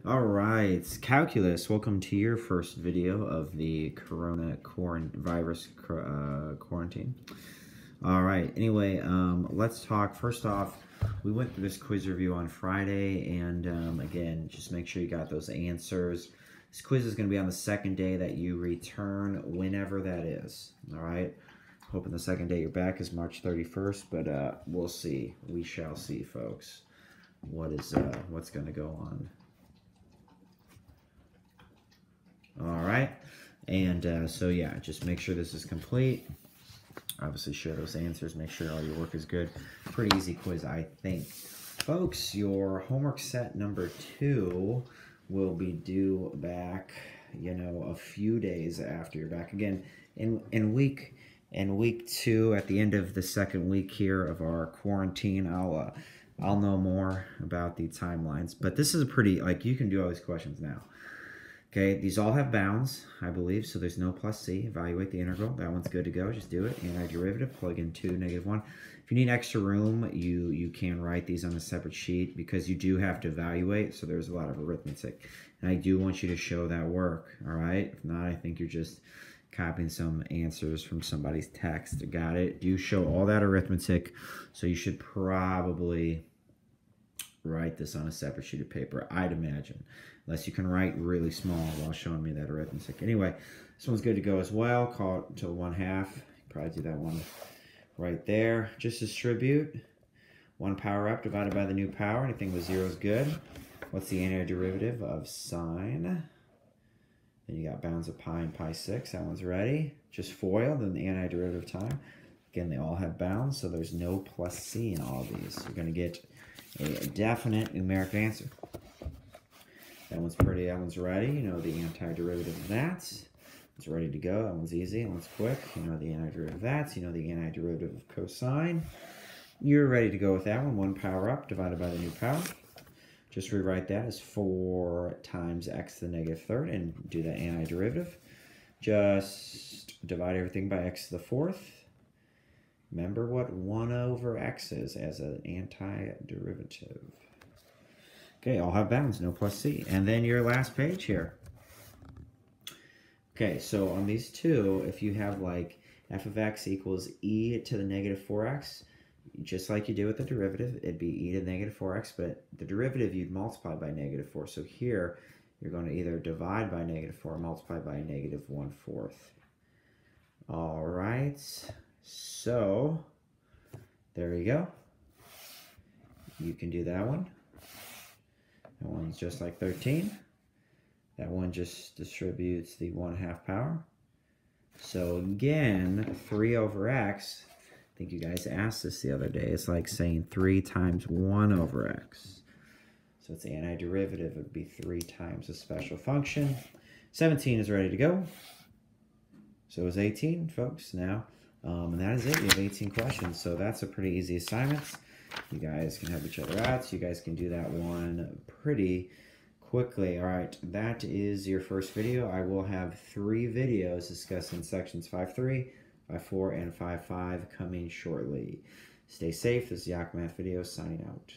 All right, calculus. Welcome to your first video of the virus quarantine. All right. Anyway, let's talk. First off, we went through this quiz review on Friday, and again, just make sure you got those answers. This quiz is going to be on the second day that you return, whenever that is. All right. Hoping the second day you're back is March 31st, but we'll see. We shall see, folks. What's going to go on. All right, and so yeah, just make sure this is complete. Obviously share those answers, make sure all your work is good. Pretty easy quiz, I think. Folks, your homework set number 2 will be due back, a few days after you're back. Again, in week 2, at the end of the second week here of our quarantine, I'll know more about the timelines. But this is a pretty, you can do all these questions now. Okay, these all have bounds, I believe, so there's no plus c. Evaluate the integral. That one's good to go. Just do it. Antiderivative, plug in 2, -1. If you need extra room, you can write these on a separate sheet because you do have to evaluate, so there's a lot of arithmetic. And I do want you to show that work, all right? If not, I think you're just copying some answers from somebody's text. Got it? Do show all that arithmetic, so you should probably write this on a separate sheet of paper, I'd imagine. Unless you can write really small while showing me that arithmetic. Anyway, this one's good to go as well. Call it to 1/2. Probably do that one right there. Just distribute. 1 power up divided by the new power. Anything with 0 is good. What's the antiderivative of sine? Then you got bounds of pi and pi6. That one's ready. Just FOIL, then the antiderivative of time. Again, they all have bounds, so there's no plus c in all of these. You're going to get a definite numeric answer. That one's pretty, that one's ready. You know the antiderivative of that. It's ready to go. That one's easy, that one's quick. You know the antiderivative of that. You know the antiderivative of cosine. You're ready to go with that one. 1 power up divided by the new power. Just rewrite that as 4 times x to the -3rd and do the antiderivative. Just divide everything by x to the 4th. Remember what 1/x is as an antiderivative. Okay, all have bounds, no plus c. And then your last page here. Okay, so on these two, if you have f of x equals e to the -4x, just like you did with the derivative, it'd be e to the -4x, but the derivative you'd multiply by -4. So here, you're going to either divide by -4 or multiply by -1/4. All right, so there you go. You can do that one. That one's just like 13. That one just distributes the 1/2 power. So again, 3/x, I think you guys asked this the other day. It's like saying 3 times 1/x. So its antiderivative would be 3 times a special function. 17 is ready to go. So is 18, folks, now. And that is it. You have 18 questions. So that's a pretty easy assignment. You guys can help each other out. So you guys can do that one pretty quickly. All right, that is your first video. I will have 3 videos discussing sections 5.3, 5.4, and 5.5 coming shortly. Stay safe. This is Yak Math Video signing out.